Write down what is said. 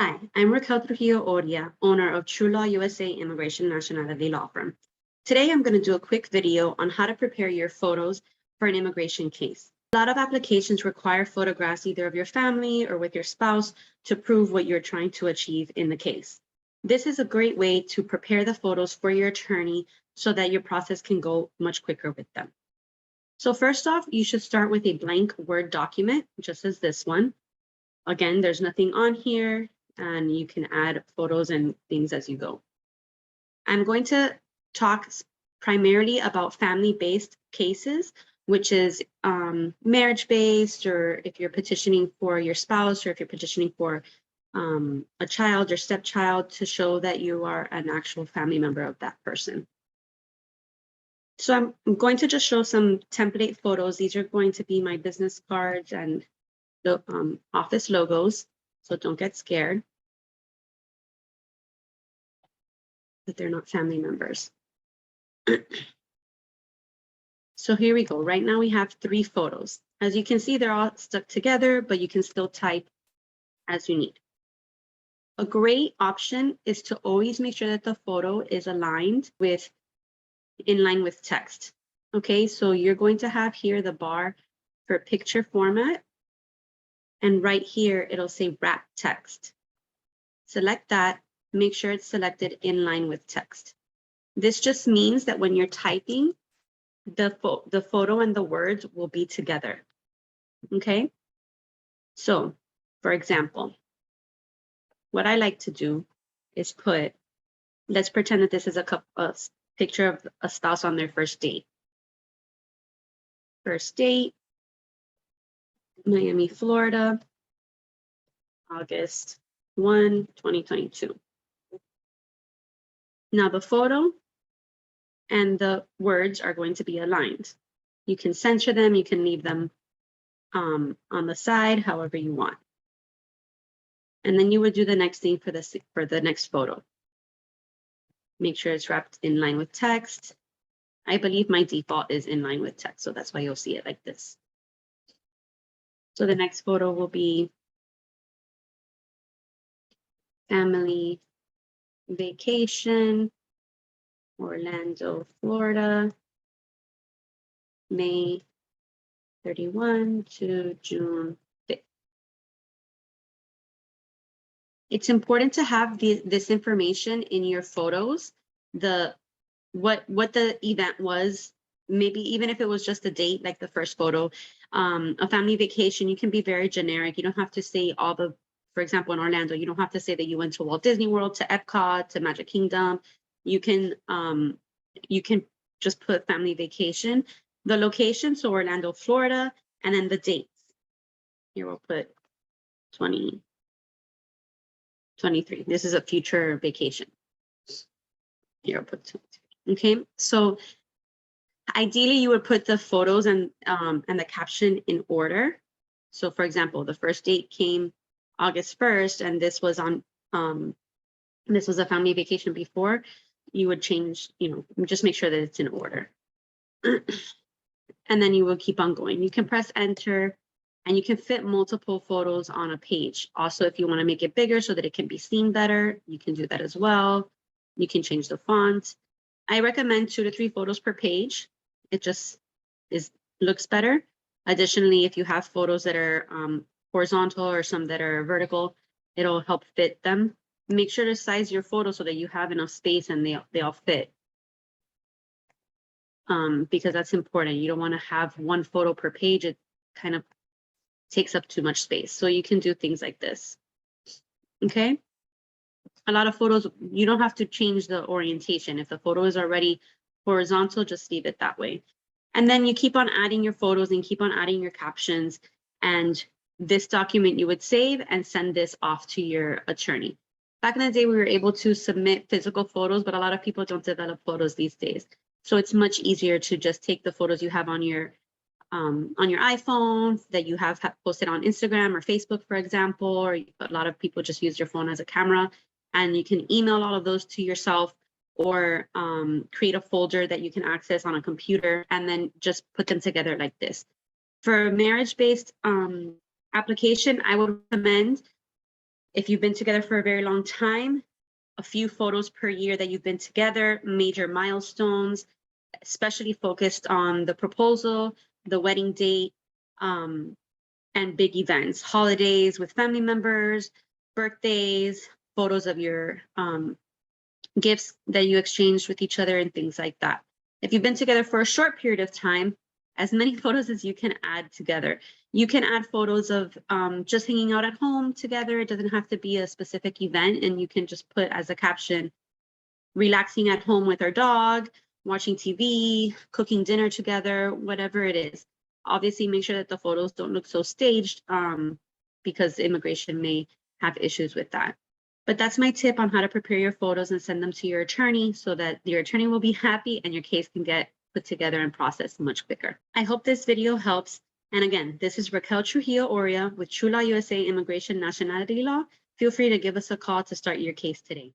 Hi, I'm Raquel Trujillo-Oria, owner of TRU LAW USA Immigration Nationality Law Firm. Today, I'm going to do a quick video on how to prepare your photos for an immigration case. A lot of applications require photographs either of your family or with your spouse to prove what you're trying to achieve in the case. This is a great way to prepare the photos for your attorney so that your process can go much quicker with them. So first off, you should start with a blank Word document, just as this one. Again, there's nothing on here, and you can add photos and things as you go. I'm going to talk primarily about family-based cases, which is marriage-based, or if you're petitioning for your spouse, or if you're petitioning for a child or stepchild to show that you are an actual family member of that person. So I'm going to just show some template photos. These are going to be my business cards and the office logos, so don't get scared that they're not family members. So here we go. Right now we have 3 photos. As you can see, they're all stuck together, but you can still type as you need. A great option is to always make sure that the photo is aligned with, in line with text. Okay, so you're going to have here the bar for picture format, and right here it'll say wrap text. Select that, make sure it's selected in line with text. This just means that when you're typing, the photo and the words will be together. Okay, so for example, what I like to do is put, let's pretend that this is a picture of a spouse on their first date. First date, Miami, Florida, August 1, 2022. Now the photo and the words are going to be aligned. You can censor them, you can leave them on the side, however you want. And then you would do the next thing for the next photo. Make sure it's wrapped in line with text. I believe my default is in line with text, so that's why you'll see it like this. So the next photo will be family vacation, Orlando, Florida, May 31 to June 5th. It's important to have this information in your photos, what the event was, maybe even if it was just a date, like the first photo. A family vacation, you can be very generic. You don't have to say all the, for example, in Orlando, you don't have to say that you went to Walt Disney World, to Epcot, to Magic Kingdom. You can just put family vacation, the location, so Orlando, Florida, and then the dates. Here we'll put 2023. This is a future vacation. Here I'll put 23. Okay, so ideally you would put the photos and the caption in order. So for example, the first date came August 1st, and this was on this was a family vacation before. You would change, just make sure that it's in order. And then you will keep on going. You can press enter, and you can fit multiple photos on a page. Also, if you want to make it bigger so that it can be seen better, you can do that as well. You can change the font. I recommend 2 to 3 photos per page. It just looks better. Additionally, if you have photos that are horizontal or some that are vertical, it'll help fit them. Make sure to size your photo so that you have enough space and they all fit. Because that's important. You don't want to have 1 photo per page. It kind of takes up too much space. So you can do things like this. Okay. A lot of photos, you don't have to change the orientation. If the photo is already horizontal, just leave it that way. And then you keep on adding your photos and keep on adding your captions. And this document you would save and send this off to your attorney. Back in the day, we were able to submit physical photos, but a lot of people don't develop photos these days. So it's much easier to just take the photos you have on your iPhone that you have posted on Instagram or Facebook, for example, or a lot of people just use your phone as a camera, and you can email all of those to yourself, or create a folder that you can access on a computer and then just put them together like this. For a marriage-based application, I would recommend If you've been together for a very long time, a few photos per year that you've been together, major milestones, especially focused on the proposal, the wedding date, and big events, holidays with family members, birthdays, photos of your gifts that you exchanged with each other and things like that. If you've been together for a short period of time, as many photos as you can add together. You can add photos of just hanging out at home together. It doesn't have to be a specific event, and you can just put as a caption, relaxing at home with our dog, watching TV, cooking dinner together, whatever it is. Obviously, make sure that the photos don't look so staged because immigration may have issues with that. But that's my tip on how to prepare your photos and send them to your attorney so that your attorney will be happy and your case can get put together and processed much quicker. I hope this video helps. And again, this is Raquel Trujillo-Oria with TRU LAW USA Immigration Nationality Law. Feel free to give us a call to start your case today.